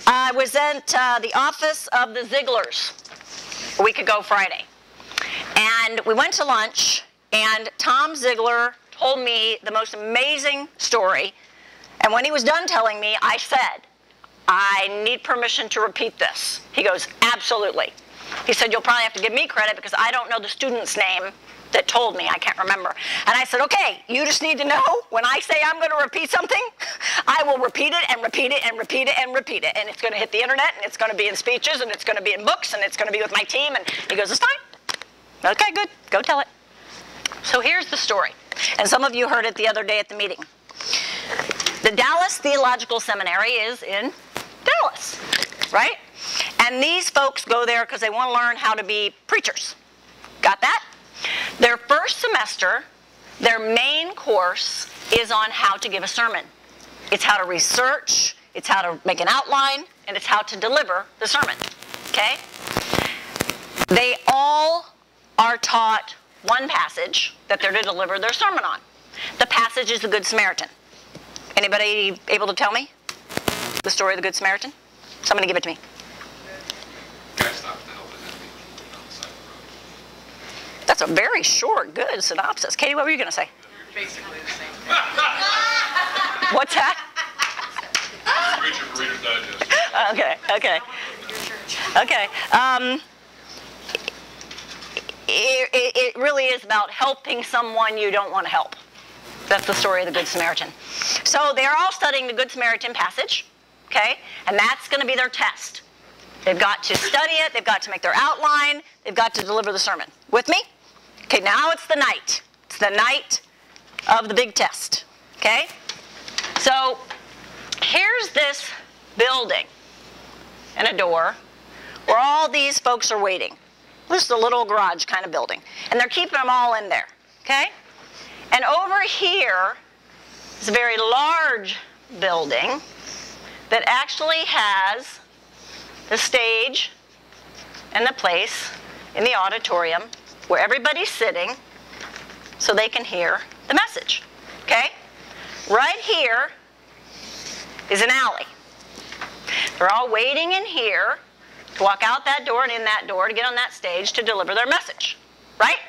I was at the office of the Zigglers a week ago Friday. And we went to lunch, and Tom Ziglar told me the most amazing story. And when he was done telling me, I said, I need permission to repeat this. He goes, absolutely. He said, you'll probably have to give me credit because I don't know the student's name that told me. I can't remember. And I said, okay, you just need to know when I say I'm going to repeat something, I will repeat it and repeat it and repeat it and repeat it. And it's going to hit the internet, and it's going to be in speeches, and it's going to be in books, and it's going to be with my team. And he goes, it's fine. Okay, good. Go tell it. So here's the story. And some of you heard it the other day at the meeting. The Dallas Theological Seminary is in Dallas, right? And these folks go there because they want to learn how to be preachers. Got that? Their first semester, their main course is on how to give a sermon. It's how to research, it's how to make an outline, and it's how to deliver the sermon, okay? They all are taught one passage that they're to deliver their sermon on. The passage is the Good Samaritan. Anybody able to tell me the story of the Good Samaritan? Somebody give it to me. That's a very short, good synopsis. Katie, what were you going to say? Basically the same. What's that? Reader's Digest. Okay. It really is about helping someone you don't want to help. That's the story of the Good Samaritan. So they're all studying the Good Samaritan passage, okay? And that's going to be their test. They've got to study it. They've got to make their outline. They've got to deliver the sermon. With me? Okay, now it's the night. It's the night of the big test, okay? So here's this building and a door where all these folks are waiting. This is a little garage kind of building. And they're keeping them all in there, okay? And over here is a very large building that actually has the stage and the place in the auditorium where everybody's sitting so they can hear the message, okay? Right here is an alley. They're all waiting in here to walk out that door and in that door to get on that stage to deliver their message, right?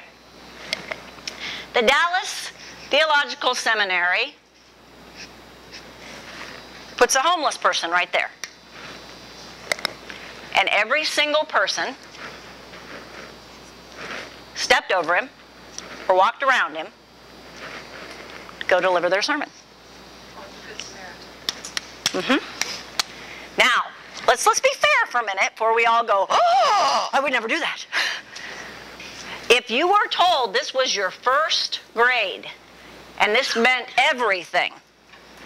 The Dallas Theological Seminary puts a homeless person right there. And every single person stepped over him or walked around him to go deliver their sermon. Now, let's be fair for a minute before we all go, oh, I would never do that. If you were told this was your first grade and this meant everything,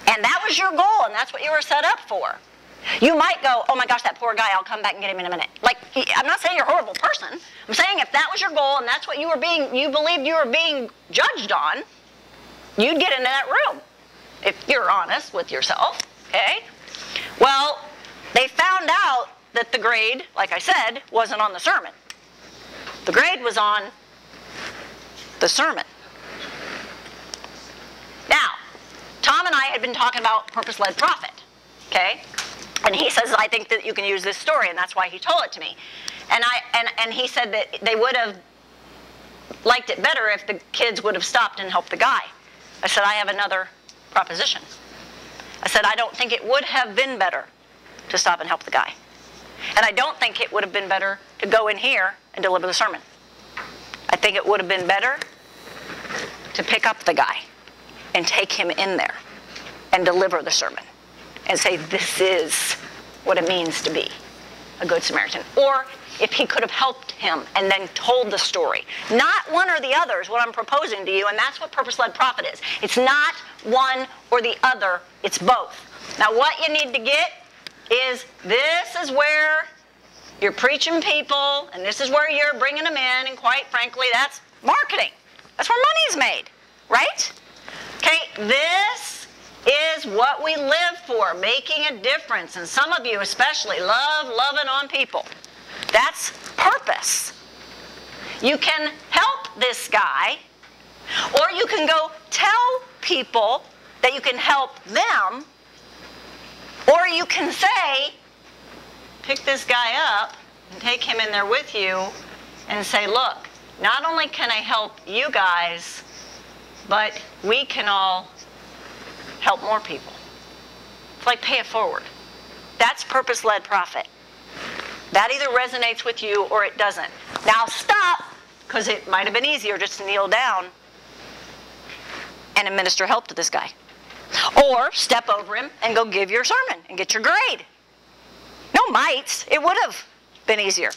and that was your goal and that's what you were set up for, you might go, oh my gosh, that poor guy, I'll come back and get him in a minute. Like, I'm not saying you're a horrible person. I'm saying if that was your goal and that's what you believed you were being judged on, you'd get into that room, if you're honest with yourself, okay? Well, they found out that the grade, like I said, wasn't on the sermon. The grade was on the sermon. Now, Tom and I had been talking about purpose-led profit, okay? And he says, I think that you can use this story, and that's why he told it to me. And he said that they would have liked it better if the kids would have stopped and helped the guy. I said, I have another proposition. I said, I don't think it would have been better to stop and help the guy. And I don't think it would have been better to go in here and deliver the sermon. I think it would have been better to pick up the guy and take him in there and deliver the sermon and say, this is what it means to be a Good Samaritan. Or if he could have helped him and then told the story. Not one or the other is what I'm proposing to you, and that's what purpose-led profit is. It's not one or the other, it's both. Now what you need to get is this is where you're preaching people, and this is where you're bringing them in, and quite frankly, that's marketing. That's where money's made, right? Okay, this is what we live for, making a difference. And some of you especially love loving on people. That's purpose. You can help this guy, or you can go tell people that you can help them, or you can say, pick this guy up and take him in there with you and say, look, not only can I help you guys, but we can all help more people. It's like pay it forward. That's purpose-led profit. That either resonates with you or it doesn't. Now stop, because it might have been easier just to kneel down and administer help to this guy. Or step over him and go give your sermon and get your grade. No mights. It would have been easier.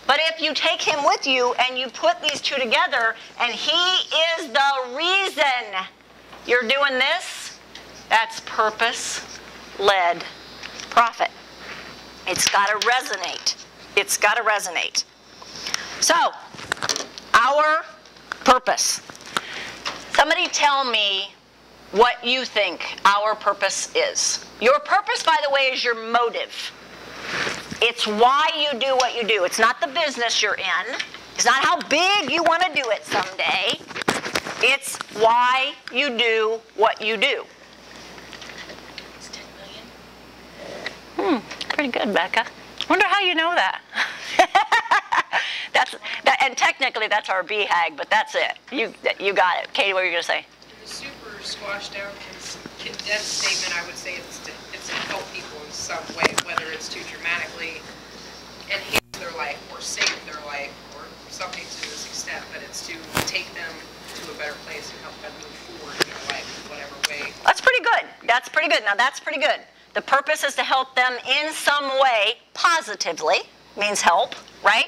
But if you take him with you and you put these two together and he is the reason you're doing this, that's purpose-led profit. It's got to resonate. It's got to resonate. So, our purpose. Somebody tell me what you think our purpose is. Your purpose, by the way, is your motive. It's why you do what you do. It's not the business you're in. It's not how big you want to do it someday. It's why you do what you do. It's 10 million. Pretty good, Becca. Wonder how you know that. And technically that's our BHAG, but that's it. You got it. Katie, what were you going to say? In the super squashed out condensed statement, I would say it's to help people in some way, whether it's to dramatically enhance their life or save their life or something to this extent, but it's to take them to a better place and help them move forward in their life in whatever way. That's pretty good. That's pretty good. Now that's pretty good. The purpose is to help them in some way positively. Means help, right?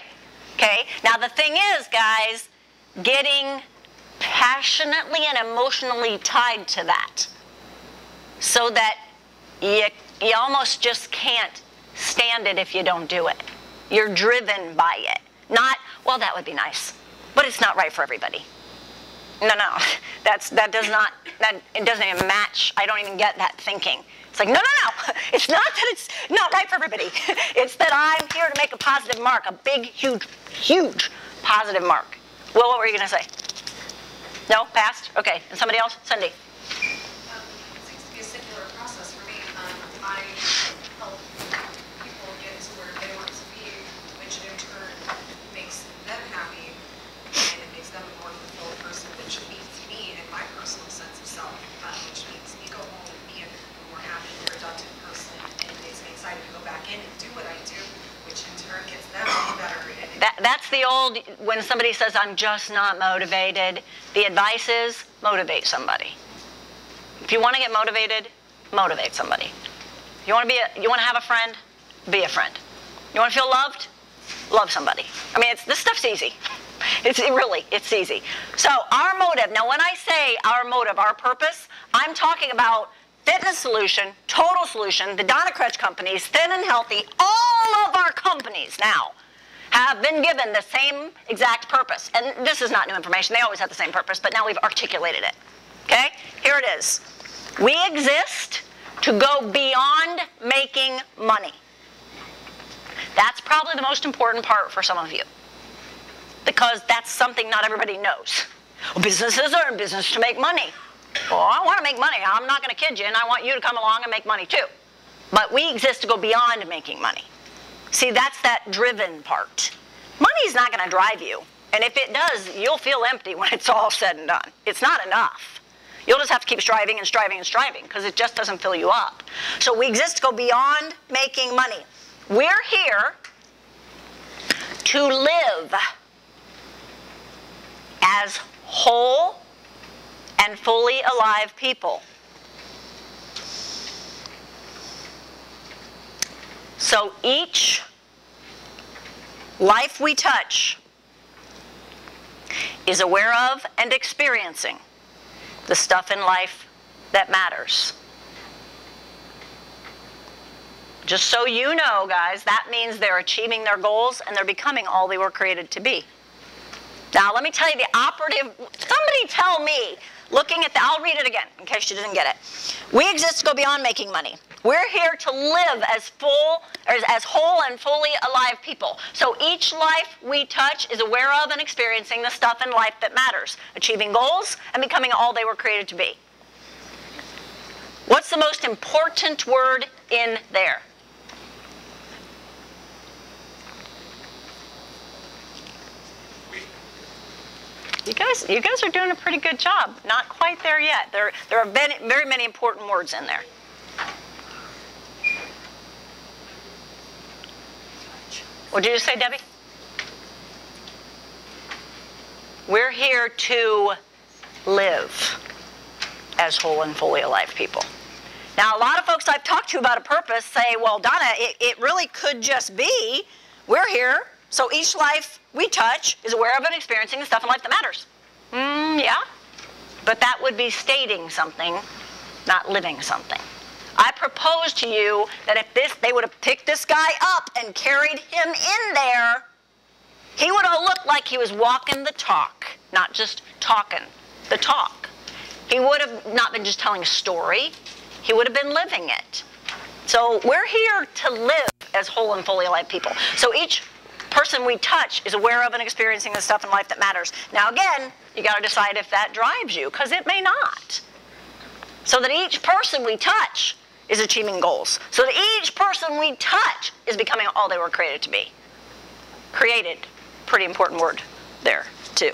Okay. Now the thing is, guys, getting passionately and emotionally tied to that so that you almost just can't stand it if you don't do it. You're driven by it. Not, well, that would be nice, but it's not right for everybody. No, it doesn't even match. I don't even get that thinking. It's like, no. It's not that it's not right for everybody. It's that I'm here to make a positive mark, a big, huge positive mark. Well, what were you going to say? No? Passed? Okay. And somebody else? Cindy. It seems to be a similar process for me. I help people get to where they want to be, which in turn makes them happy, and it makes them a more fulfilled person, which means me and my personal sense of self, which means me go home and be a more happy, productive person, and it makes me excited to go back in and do what I do, which in turn gets them better. That's the old, when somebody says, I'm just not motivated, the advice is motivate somebody. If you want to get motivated, motivate somebody. You want to have a friend? Be a friend. You want to feel loved? Love somebody. I mean, this stuff's easy. It's easy. So our motive, now when I say our motive, our purpose, I'm talking about Fitness Solution, Total Solution, the Donna Kretsch companies, Thin and Healthy, all of our companies now have been given the same exact purpose. And this is not new information. They always had the same purpose, but now we've articulated it. Okay? Here it is. We exist to go beyond making money. That's probably the most important part for some of you, because that's something not everybody knows. Well, businesses are in business to make money. Well, I want to make money. I'm not going to kid you, and I want you to come along and make money too. But we exist to go beyond making money. See, that's that driven part. Money's not going to drive you. And if it does, you'll feel empty when it's all said and done. It's not enough. You'll just have to keep striving and striving and striving because it just doesn't fill you up. So we exist to go beyond making money. We're here to live as whole and fully alive people. So each life we touch is aware of and experiencing the stuff in life that matters. Just so you know, guys, that means they're achieving their goals and they're becoming all they were created to be. Now, let me tell you the operative, somebody tell me, looking at I'll read it again in case you didn't get it. We exist to go beyond making money. We're here to live as whole and fully alive people. So each life we touch is aware of and experiencing the stuff in life that matters, achieving goals and becoming all they were created to be. What's the most important word in there? You guys are doing a pretty good job. Not quite there yet. There are very many important words in there. What did you say, Debbie? We're here to live as whole and fully alive people. Now, a lot of folks I've talked to about a purpose say, well, Donna, it really could just be, we're here, so each life we touch is aware of and experiencing the stuff in life that matters. Yeah, but that would be stating something, not living something. I propose to you that if they would have picked this guy up and carried him in there, he would have looked like he was walking the talk, not just talking the talk. He would have not been just telling a story. He would have been living it. So we're here to live as whole and fully alive people. So each person we touch is aware of and experiencing the stuff in life that matters. Now again, you got to decide if that drives you, because it may not. So that each person we touch is achieving goals. So that each person we touch is becoming all they were created to be. Created, pretty important word there too.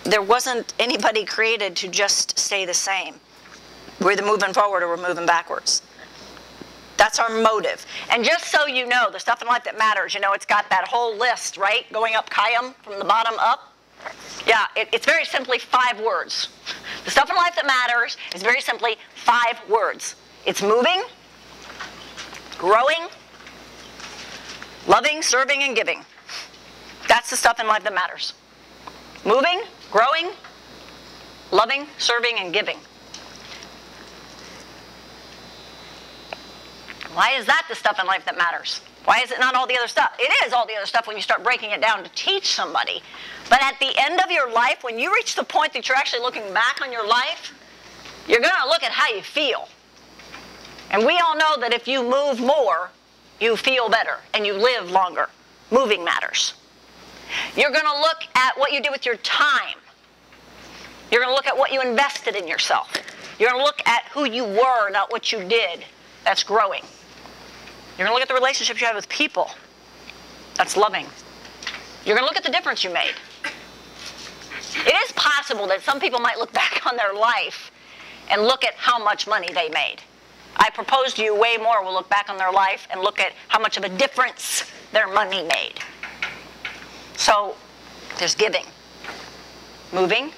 There wasn't anybody created to just stay the same. We're either moving forward or we're moving backwards. That's our motive. And just so you know, the stuff in life that matters, you know, it's got that whole list, right? Going up Kayam from the bottom up. Yeah, it's very simply 5 words. The stuff in life that matters is very simply 5 words. It's moving, growing, loving, serving, and giving. That's the stuff in life that matters. Moving, growing, loving, serving, and giving. Why is that the stuff in life that matters? Why is it not all the other stuff? It is all the other stuff when you start breaking it down to teach somebody. But at the end of your life, when you reach the point that you're actually looking back on your life, you're going to look at how you feel. And we all know that if you move more, you feel better and you live longer. Moving matters. You're going to look at what you do with your time. You're going to look at what you invested in yourself. You're going to look at who you were, not what you did. That's growing. You're going to look at the relationships you have with people. That's loving. You're going to look at the difference you made. It is possible that some people might look back on their life and look at how much money they made. I propose to you way more will look back on their life and look at how much of a difference their money made. So there's giving, moving,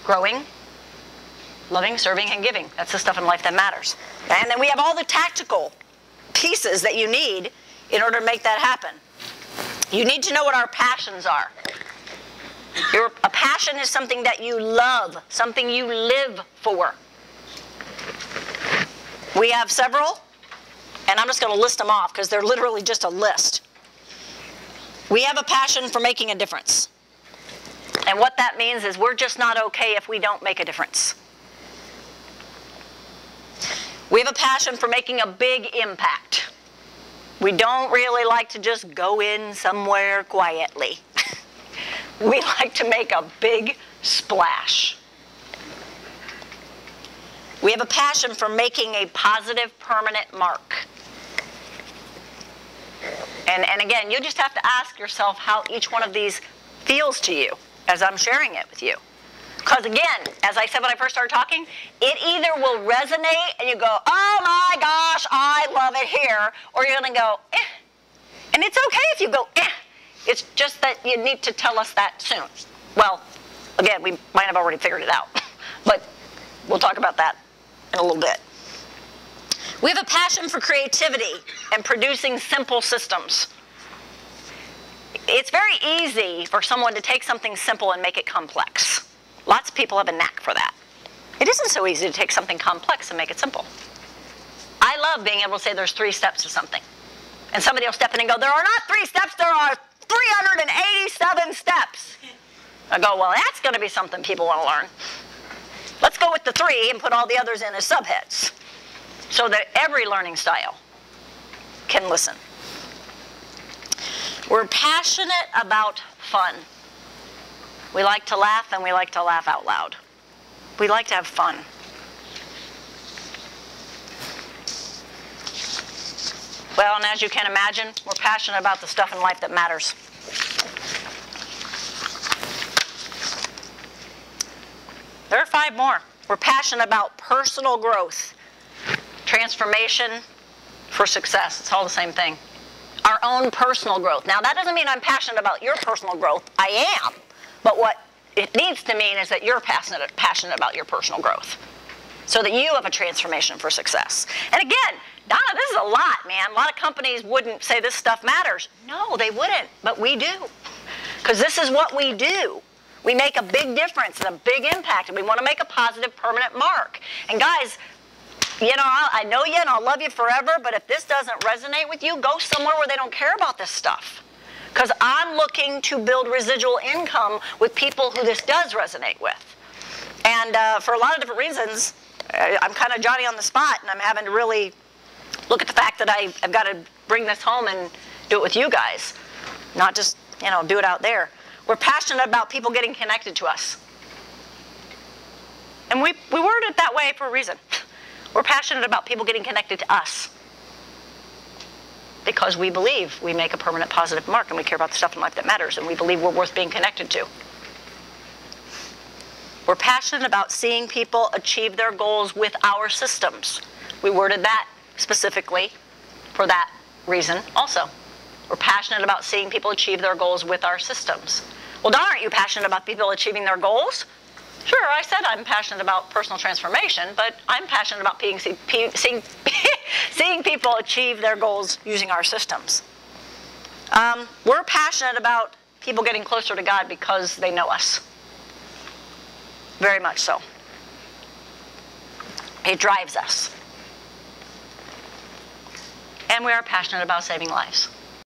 growing, loving, serving, and giving. That's the stuff in life that matters. And then we have all the tactical pieces that you need in order to make that happen. You need to know what our passions are. A passion is something that you love, something you live for. We have several, and I'm just going to list them off because they're literally just a list. We have a passion for making a difference. And what that means is we're just not okay if we don't make a difference. We have a passion for making a big impact. We don't really like to just go in somewhere quietly. We like to make a big splash. We have a passion for making a positive, permanent mark. And again, you just have to ask yourself how each one of these feels to you as I'm sharing it with you. Because again, as I said when I first started talking, it either will resonate and you go, oh my gosh, I love it here, or you're going to go, eh. And it's okay if you go, eh. It's just that you need to tell us that soon. Well, again, we might have already figured it out, but we'll talk about that in a little bit. We have a passion for creativity and producing simple systems. It's very easy for someone to take something simple and make it complex. Lots of people have a knack for that. It isn't so easy to take something complex and make it simple. I love being able to say there's 3 steps to something. And somebody will step in and go, there are not 3 steps, there are 387 steps. I go, well, that's going to be something people want to learn. Let's go with the 3 and put all the others in as subheads so that every learning style can listen. We're passionate about fun. We like to laugh, and we like to laugh out loud. We like to have fun. Well, and as you can imagine, we're passionate about the stuff in life that matters. There are 5 more. We're passionate about personal growth, transformation for success. It's all the same thing. Our own personal growth. Now, that doesn't mean I'm passionate about your personal growth. I am. But what it needs to mean is that you're passionate about your personal growth, so that you have a transformation for success. And again, Donna, this is a lot, man. A lot of companies wouldn't say this stuff matters. No, they wouldn't, but we do. Because this is what we do. We make a big difference and a big impact, and we want to make a positive, permanent mark. And guys, you know, I know you and I'll love you forever, but if this doesn't resonate with you, go somewhere where they don't care about this stuff. Because I'm looking to build residual income with people who this does resonate with. And for a lot of different reasons, I'm kind of Johnny on the spot, and I'm having to really look at the fact that I've got to bring this home and do it with you guys, not just, you know, do it out there. We're passionate about people getting connected to us. And we word it that way for a reason. We're passionate about people getting connected to us, because we believe we make a permanent positive mark, and we care about the stuff in life that matters, and we believe we're worth being connected to. We're passionate about seeing people achieve their goals with our systems. We worded that specifically for that reason also. We're passionate about seeing people achieve their goals with our systems. Well, Don, aren't you passionate about people achieving their goals? Sure, I said I'm passionate about personal transformation, but I'm passionate about seeing people achieve their goals using our systems. We're passionate about people getting closer to God because they know us. Very much so. It drives us. And we are passionate about saving lives.